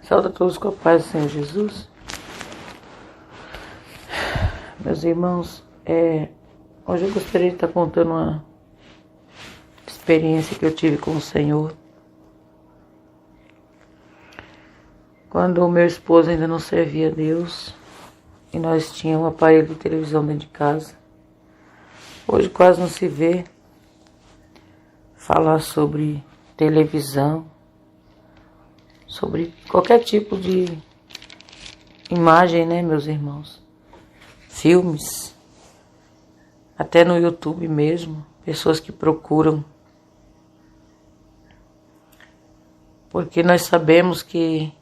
Saúde a todos com a paz do Senhor Jesus. Meus irmãos, hoje eu gostaria de estar contando uma experiência que eu tive com o Senhor. Quando o meu esposo ainda não servia a Deus e nós tínhamos um aparelho de televisão dentro de casa. Hoje quase não se vê falar sobre televisão, sobre qualquer tipo de imagem, né, meus irmãos? Filmes, até no YouTube mesmo, pessoas que procuram. Porque nós sabemos que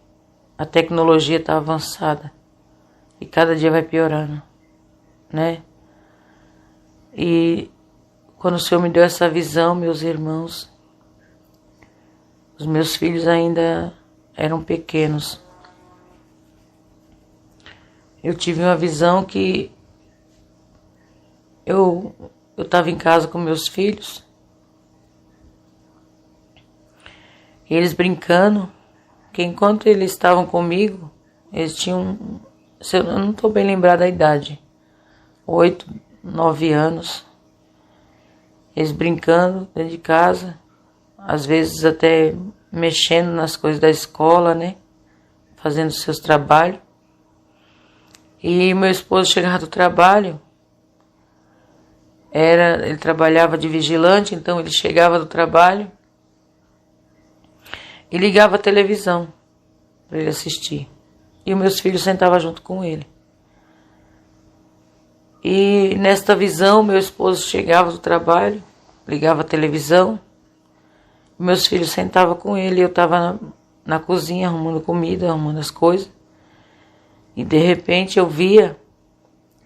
a tecnologia está avançada e cada dia vai piorando, né? E quando o Senhor me deu essa visão, meus irmãos, os meus filhos ainda eram pequenos. Eu tive uma visão que eu estava em casa com meus filhos, e eles brincando, que enquanto eles estavam comigo, eles tinham, eu não estou bem lembrada da idade, 8, 9 anos, eles brincando dentro de casa, às vezes até mexendo nas coisas da escola, né, fazendo seus trabalhos. E meu esposo chegava do trabalho, ele trabalhava de vigilante, então ele chegava do trabalho e ligava a televisão para ele assistir. E os meus filhos sentavam junto com ele. E nesta visão, meu esposo chegava do trabalho, ligava a televisão, meus filhos sentavam com ele, eu estava na cozinha arrumando comida, arrumando as coisas. E de repente eu via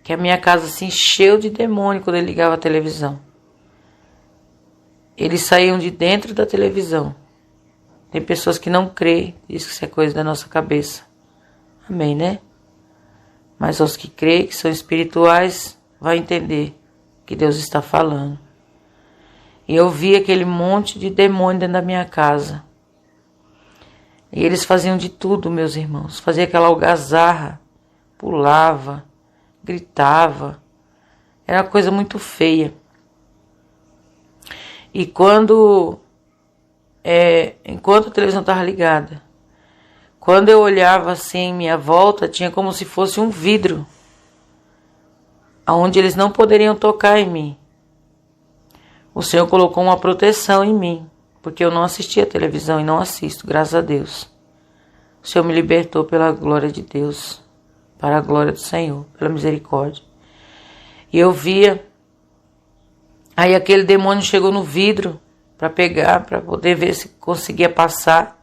que a minha casa se encheu de demônio quando ele ligava a televisão. Eles saíam de dentro da televisão. Tem pessoas que não creem, diz que isso é coisa da nossa cabeça. Amém, né? Mas aos que creem, que são espirituais, vai entender que Deus está falando. E eu vi aquele monte de demônio dentro da minha casa. E eles faziam de tudo, meus irmãos. Fazia aquela algazarra, pulava, gritava. Era uma coisa muito feia. E enquanto a televisão estava ligada, quando eu olhava assim em minha volta, tinha como se fosse um vidro, onde eles não poderiam tocar em mim. O Senhor colocou uma proteção em mim, porque eu não assistia a televisão e não assisto, graças a Deus. O Senhor me libertou pela glória de Deus, para a glória do Senhor, pela misericórdia. E eu via, aí aquele demônio chegou no vidro para pegar, para poder ver se conseguia passar.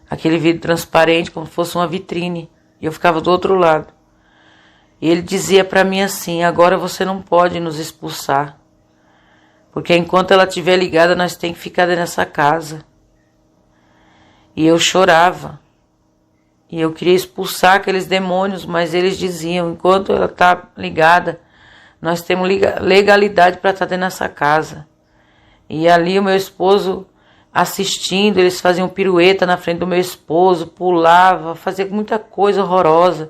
Aquele vidro transparente, como se fosse uma vitrine. E eu ficava do outro lado. E ele dizia para mim assim: agora você não pode nos expulsar, porque enquanto ela estiver ligada, nós temos que ficar nessa casa. E eu chorava. E eu queria expulsar aqueles demônios, mas eles diziam: enquanto ela está ligada, nós temos legalidade para estar dentro dessa casa. E ali o meu esposo assistindo, eles faziam pirueta na frente do meu esposo, pulava, fazia muita coisa horrorosa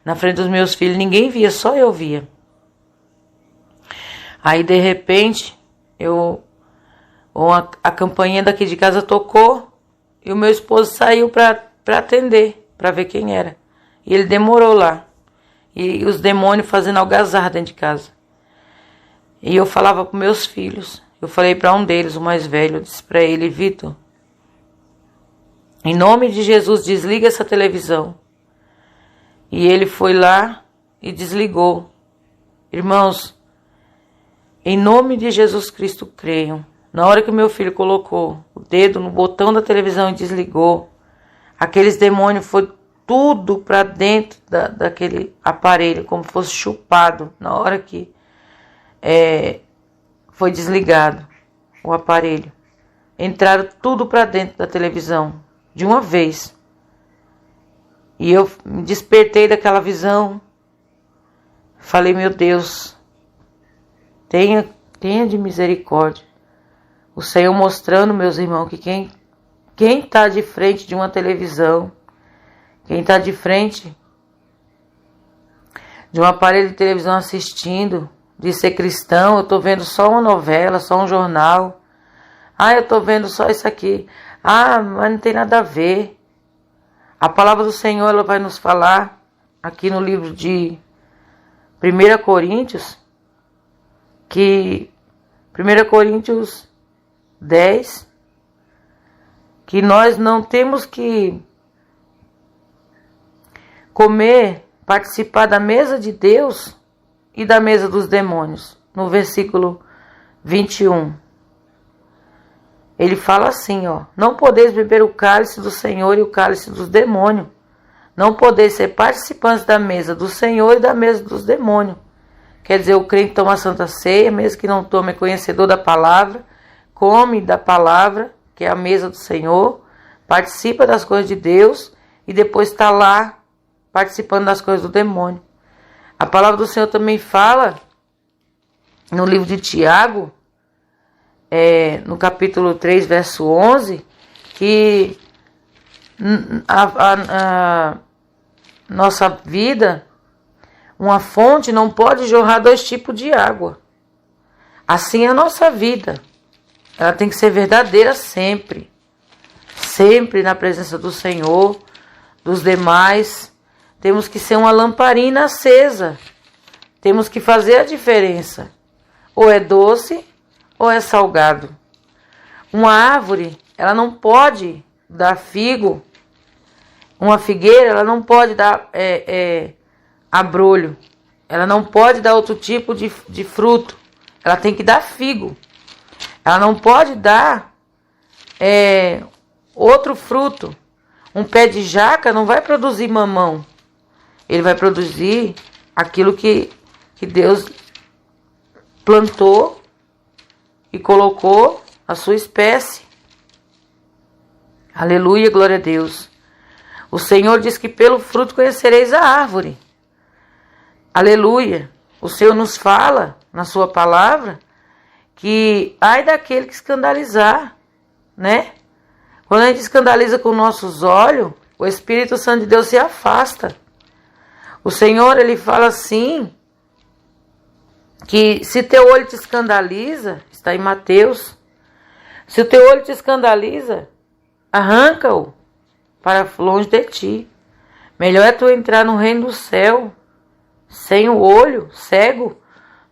na frente dos meus filhos. Ninguém via, só eu via. Aí de repente, a campainha daqui de casa tocou e o meu esposo saiu para atender, para ver quem era. E ele demorou lá. E os demônios fazendo algazarra dentro de casa. E eu falava para meus filhos. Eu falei para um deles, o mais velho, eu disse para ele: Vitor, em nome de Jesus, desliga essa televisão. E ele foi lá e desligou. Irmãos, em nome de Jesus Cristo, creiam. Na hora que meu filho colocou o dedo no botão da televisão e desligou, aqueles demônios foram tudo para dentro daquele aparelho, como fosse chupado, na hora que foi desligado o aparelho. Entraram tudo para dentro da televisão, de uma vez. E eu me despertei daquela visão. Falei: meu Deus, tenha de misericórdia. O Senhor mostrando, meus irmãos, que quem Quem está de frente de uma televisão, quem está de frente de um aparelho de televisão assistindo, de ser cristão, eu estou vendo só uma novela, só um jornal. Eu estou vendo só isso aqui. Mas não tem nada a ver. A palavra do Senhor, ela vai nos falar aqui no livro de 1 Coríntios, que 1 Coríntios 10, que nós não temos que comer, participar da mesa de Deus e da mesa dos demônios. No versículo 21. Ele fala assim, não podeis beber o cálice do Senhor e o cálice dos demônios. Não podeis ser participantes da mesa do Senhor e da mesa dos demônios. Quer dizer, o crente toma a Santa Ceia, mesmo que não tome, é conhecedor da palavra, come da palavra, que é a mesa do Senhor, participa das coisas de Deus e depois está lá participando das coisas do demônio. A palavra do Senhor também fala no livro de Tiago, no capítulo 3, verso 11, que a nossa vida, uma fonte não pode jorrar 2 tipos de água. Assim é a nossa vida. Ela tem que ser verdadeira sempre. Sempre na presença do Senhor, dos demais. Temos que ser uma lamparina acesa. Temos que fazer a diferença. Ou é doce ou é salgado. Uma árvore, ela não pode dar figo. Uma figueira, ela não pode dar abrolho. Ela não pode dar outro tipo de fruto. Ela tem que dar figo. Ela não pode dar outro fruto. Um pé de jaca não vai produzir mamão. Ele vai produzir aquilo que Deus plantou e colocou a sua espécie. Aleluia, glória a Deus. O Senhor diz que pelo fruto conhecereis a árvore. Aleluia. O Senhor nos fala na sua palavra que ai daquele que escandalizar, né? Quando a gente escandaliza com nossos olhos, o Espírito Santo de Deus se afasta. O Senhor, ele fala assim, que se teu olho te escandaliza, está em Mateus, se o teu olho te escandaliza, arranca-o para longe de ti. Melhor é tu entrar no reino do céu, sem o olho, cego,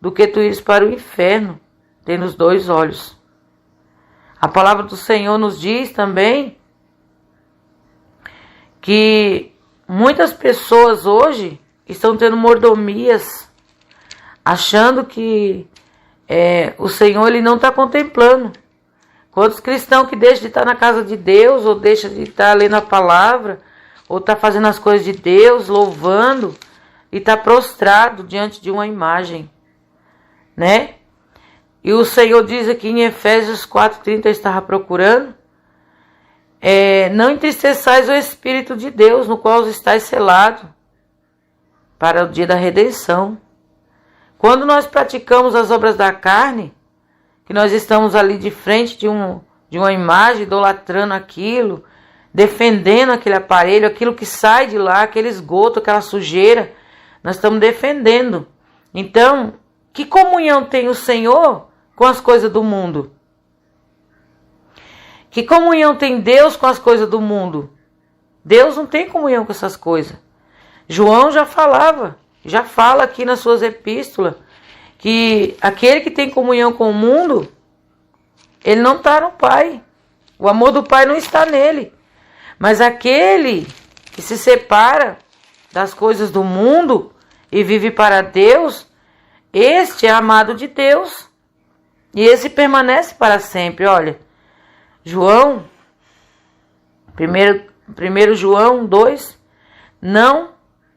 do que tu ires para o inferno, tendo os 2 olhos. A palavra do Senhor nos diz também que muitas pessoas hoje estão tendo mordomias, achando que o Senhor ele não está contemplando. Quantos cristãos que deixam de estar na casa de Deus, ou deixam de estar lendo a palavra, ou está fazendo as coisas de Deus, louvando, e está prostrado diante de uma imagem, né? E o Senhor diz aqui em Efésios 4:30, eu estava procurando, não entristeçais o Espírito de Deus, no qual estáis selados para o dia da redenção. Quando nós praticamos as obras da carne, que nós estamos ali de frente de uma imagem, idolatrando aquilo, defendendo aquele aparelho, aquilo que sai de lá, aquele esgoto, aquela sujeira, nós estamos defendendo. Então, que comunhão tem o Senhor com as coisas do mundo? Que comunhão tem Deus com as coisas do mundo? Deus não tem comunhão com essas coisas. João já fala aqui nas suas epístolas, que aquele que tem comunhão com o mundo, ele não está no Pai. O amor do Pai não está nele. Mas aquele que se separa das coisas do mundo e vive para Deus, este é amado de Deus. E esse permanece para sempre. Olha, João, 1 João 2,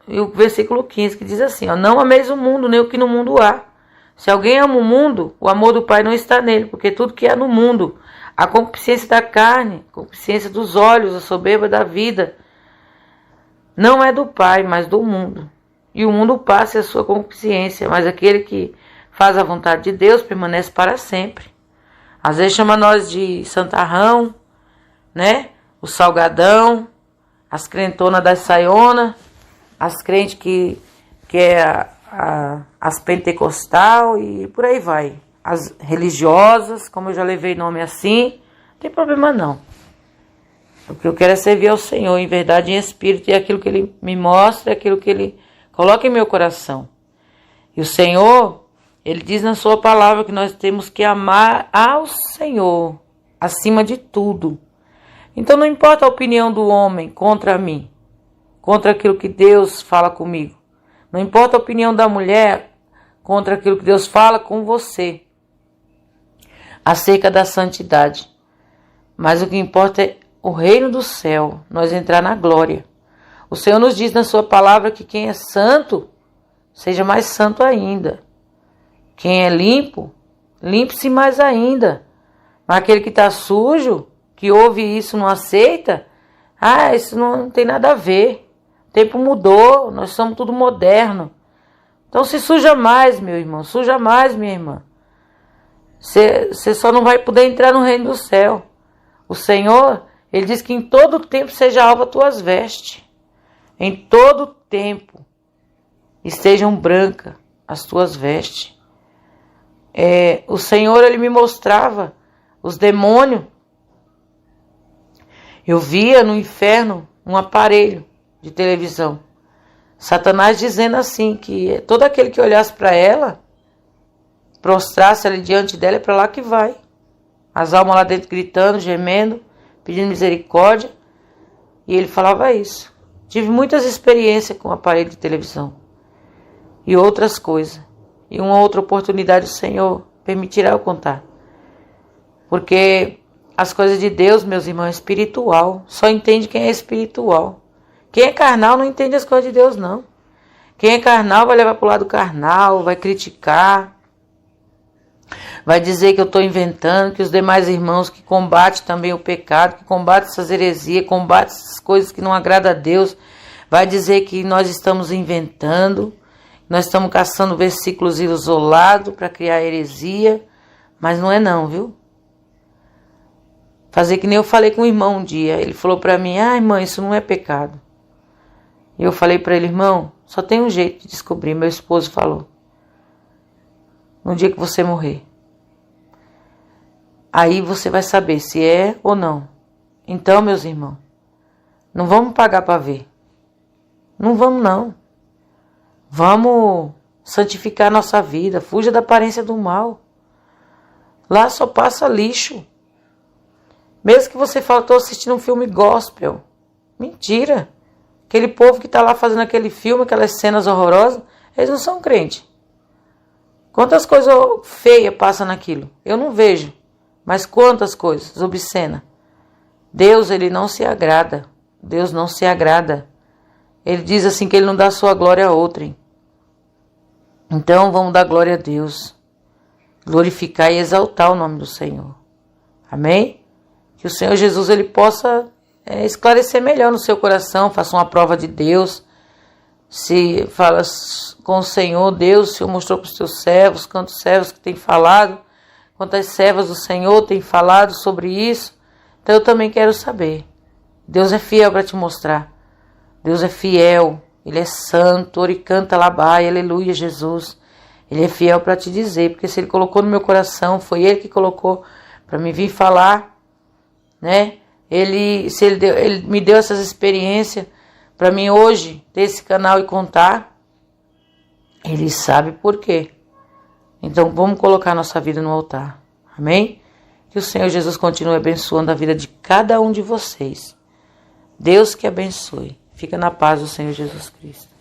e o versículo 15, que diz assim, não ameis o mundo, nem o que no mundo há. Se alguém ama o mundo, o amor do Pai não está nele, porque tudo que há no mundo, a concupiscência da carne, a concupiscência dos olhos, a soberba da vida, não é do Pai, mas do mundo. E o mundo passa a sua concupiscência, mas aquele que faz a vontade de Deus permanece para sempre. Às vezes chama nós de santarrão, né? o salgadão, as crentonas das saiona, as crentes que é as pentecostal e por aí vai. As religiosas, como eu já levei nome assim, não tem problema não. O que eu quero é servir ao Senhor em verdade e em espírito, e aquilo que Ele me mostra, aquilo que Ele coloca em meu coração. E o Senhor, Ele diz na sua palavra que nós temos que amar ao Senhor acima de tudo. Então não importa a opinião do homem contra mim, contra aquilo que Deus fala comigo. Não importa a opinião da mulher contra aquilo que Deus fala com você, acerca da santidade. Mas o que importa é o reino do céu, nós entrar na glória. O Senhor nos diz na sua palavra que quem é santo, seja mais santo ainda. Quem é limpo, limpe-se mais ainda. Mas aquele que está sujo, que ouve isso, não aceita, isso não tem nada a ver. O tempo mudou, nós somos tudo moderno. Então se suja mais, meu irmão, suja mais, minha irmã. Você só não vai poder entrar no reino do céu. O Senhor, Ele diz que em todo tempo seja alva tuas vestes. Em todo tempo estejam brancas as tuas vestes. O Senhor, Ele me mostrava os demônios. Eu via no inferno um aparelho de televisão. Satanás dizendo assim, que todo aquele que olhasse para ela, prostrasse ali diante dela, é para lá que vai. As almas lá dentro gritando, gemendo, pedindo misericórdia. E ele falava isso. Tive muitas experiências com o aparelho de televisão. E outras coisas. E uma outra oportunidade o Senhor permitirá eu contar. Porque as coisas de Deus, meus irmãos, é espiritual. Só entende quem é espiritual. Quem é carnal não entende as coisas de Deus, não. Quem é carnal vai levar para o lado carnal, vai criticar. Vai dizer que eu estou inventando, que os demais irmãos que combatem também o pecado, que combatem essas heresias, combatem essas coisas que não agradam a Deus, vai dizer que nós estamos inventando, nós estamos caçando versículos isolados para criar heresia, mas não é não, viu? Fazer que nem eu falei com o irmão um dia, ele falou para mim, irmã, isso não é pecado. E eu falei para ele, irmão, só tem um jeito de descobrir, meu esposo falou, no dia que você morrer. Aí você vai saber se é ou não. Então, meus irmãos, não vamos pagar para ver. Não vamos, não. Vamos santificar nossa vida. Fuja da aparência do mal. Lá só passa lixo. Mesmo que você fale, estou assistindo um filme gospel. Mentira. Aquele povo que está lá fazendo aquele filme, aquelas cenas horrorosas, eles não são crentes. Quantas coisas feias passam naquilo? Eu não vejo. Mas quantas coisas obscenas. Deus, Ele não se agrada. Deus não se agrada. Ele diz assim que Ele não dá sua glória a outrem. Então vamos dar glória a Deus. Glorificar e exaltar o nome do Senhor. Amém? Que o Senhor Jesus Ele possa esclarecer melhor no seu coração. Faça uma prova de Deus. Se fala com o Senhor, Deus, o Senhor mostrou para os teus servos, quantos servos que tem falado, quantas servas do Senhor tem falado sobre isso. Então eu também quero saber. Deus é fiel para te mostrar. Deus é fiel, Ele é santo, oricanta labai, aleluia, Jesus. Ele é fiel para te dizer, porque se Ele colocou no meu coração, foi Ele que colocou para me vir falar, né? Ele me deu essas experiências para mim hoje ter esse canal e contar. Ele sabe por quê. Então vamos colocar nossa vida no altar. Amém? Que o Senhor Jesus continue abençoando a vida de cada um de vocês. Deus que abençoe. Fica na paz do Senhor Jesus Cristo.